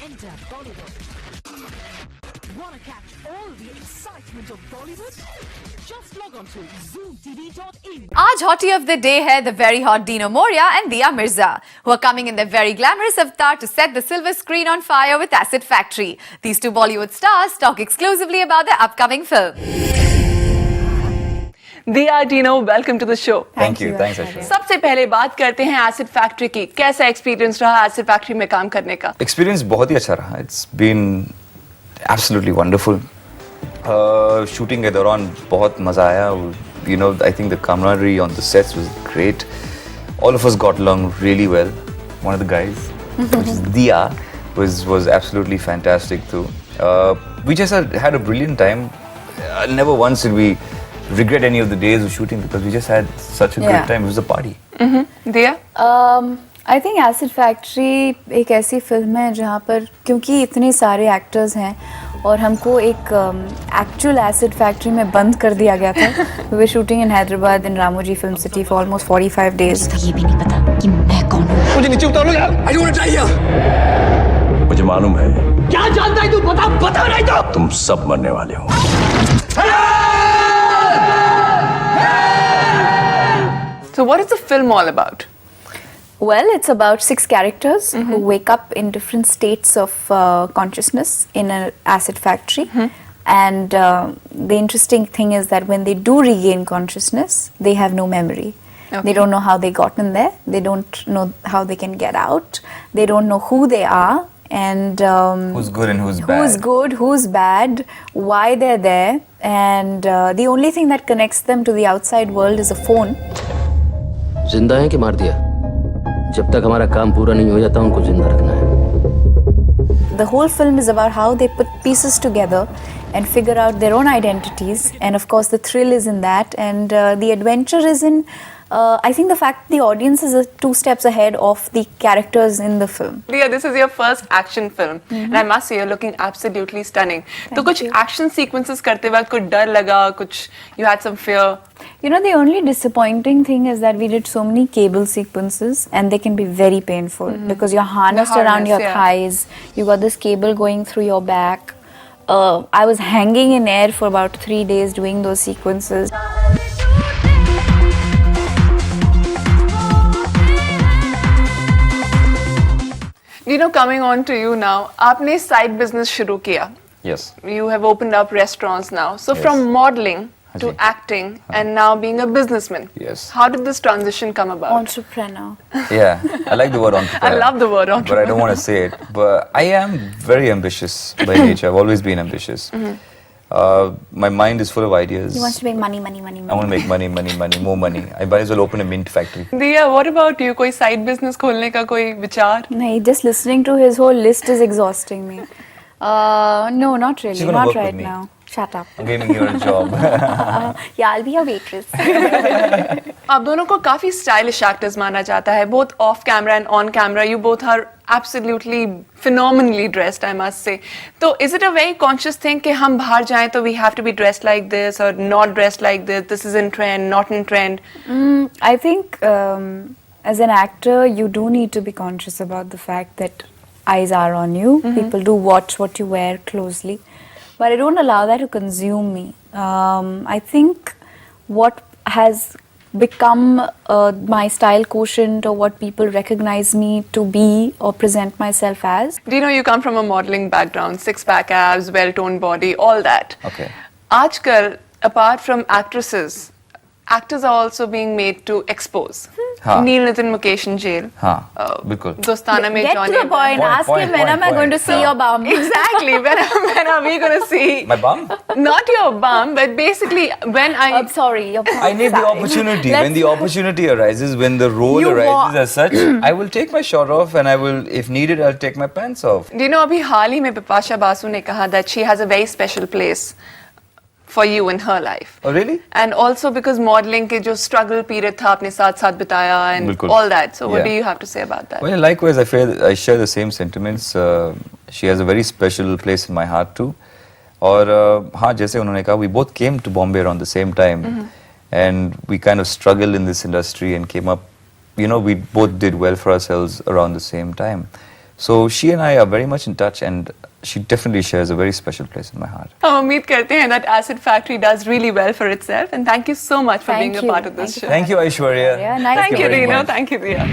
Enter Bollywood. Want to catch all the excitement of Bollywood? Just log on to zoomtv.in. आज hottie of the day है the very hot Dino Moria and Dia Mirza, who are coming in their very glamorous avatar to set the silver screen on fire with Acid Factory. These two Bollywood stars talk exclusively about their upcoming film. Dia Dino, welcome to the show. Thank you. Thanks Ashwin. सबसे पहले बात करते हैं acid factory की. कैसा experience रहा acid factory में काम करने का? एक्सपीरियंस बहुत ही अच्छा रहा. It's been absolutely wonderful. Shooting के दौरान बहुत मजा आया. You know, I think the camaraderie on the sets was great. All of us got along really well. One of the guys, which is Dia, was absolutely fantastic too. We just had a brilliant time. Never once did we regret any of the days of shooting because we just had such a good time. It was a party. दिया? I think Acid Factory एक ऐसी film है जहाँ पर क्योंकि इतने सारे actors हैं और हमको एक एक्चुअल एसिड फैक्ट्री में बंद कर दिया गया था. We were shooting in Hyderabad in Ramoji Film City for almost 45 days. ये भी नहीं पता कि मैं कौन हूँ. मुझे नीचे उतारो यार. I don't want to die here. मुझे मालूम है. क्या जानता है तू? बता नहीं तो. तुम सब मरने वाले हो. So what is the film all about? Well, it's about 6 characters who wake up in different states of consciousness in an acid factory. And the interesting thing is that when they do regain consciousness, they have no memory. Okay. They don't know how they got in there. They don't know how they can get out. They don't know who they are. And Who's good and who's bad? Who's good, who's bad, why they're there. And the only thing that connects them to the outside world is a phone. जिंदा है कि मार दिया? जब तक हमारा काम पूरा नहीं हो जाता उनको जिंदा रखना है. The whole film is about how they put pieces together and figure out their own identities, and of course the thrill is in that, and the adventure is in I think the fact the audience is 2 steps ahead of the characters in the film. Diya, this is your first action film, and I must say you're looking absolutely stunning. तो कुछ action sequences करते वक्त कुछ डर लगा, कुछ you had some fear? You know, the only disappointing thing is that we did so many cable sequences and they can be very painful because you're harnessed around your thighs, you got this cable going through your back. I was hanging in air for about 3 days doing those sequences. You know, coming on to you now, आपने side business शुरू किया. Yes. You have opened up restaurants now. So Yes. from modeling to Haji. acting and now being a businessman. Yes. How did this transition come about? Entrepreneur. Yeah, I like the word entrepreneur. I love the word But I entrepreneur. don't want to say it. But I am very ambitious by nature. I've always been ambitious. My mind is full of ideas. He wants to make money. I want to make money, more money. I might as well open a mint factory. Diya, what about you? कोई side business खोलने का कोई विचार? No, just listening to his whole list is exhausting me. No, not really. She's gonna Not work with right me. now. Shut up. I'm giving you a job. Yeah, I'll be a waitress. आप दोनों को काफी stylish actors माना जाता है. Both off camera and on camera, you both are absolutely phenomenally dressed, I must say. तो is it a very conscious thing कि हम बाहर जाएं तो we have to be dressed like this or not dressed like this? This is in trend, not in trend. I think as an actor, you do need to be conscious about the fact that eyes are on you. People do watch what you wear closely. But I don't allow that to consume me. I think what has become my style quotient or what people recognize me to be or present myself as. Do you know you come from a modeling background, 6-pack abs, well-toned body, all that. Okay. आजकल, apart from actresses, actors are also being made to expose. हाँ. Neil Nitin Mukesh in jail. हाँ, बिल्कुल. दोस्ताना में Get to Johnny the point. Ask him when am I going to see your bum? Exactly. When are we going to see? My bum? Not your bum, but basically when I. I'm sorry. Your bum. I need the opportunity. When the opportunity arises, when the role arises as such, I will take my shirt off and I will, if needed, I'll take my pants off. Do you know, अभी हाल ही में बिपाशा बासु ने कहा that she has a very special place for you in her life. Oh, really? And also because modeling के जो struggle period था अपने साथ बिताया and बिल्कुल. all that. So what Yeah. do you have to say about that? Well, likewise, I share the same sentiments. She has a very special place in my heart too. और हाँ, जैसे उन्होंने कहा, we both came to Bombay around the same time, and we kind of struggled in this industry and came up. You know, we both did well for ourselves around the same time. So she and I are very much in touch, and she definitely shares a very special place in my heart. हम उम्मीद करते हैं that Acid Factory does really well for itself, and thank you so much for Thank being a you. part of this show. Thank you, Aishwarya. Yeah, nice Thank you, very Reena. much. Thank you, Diya.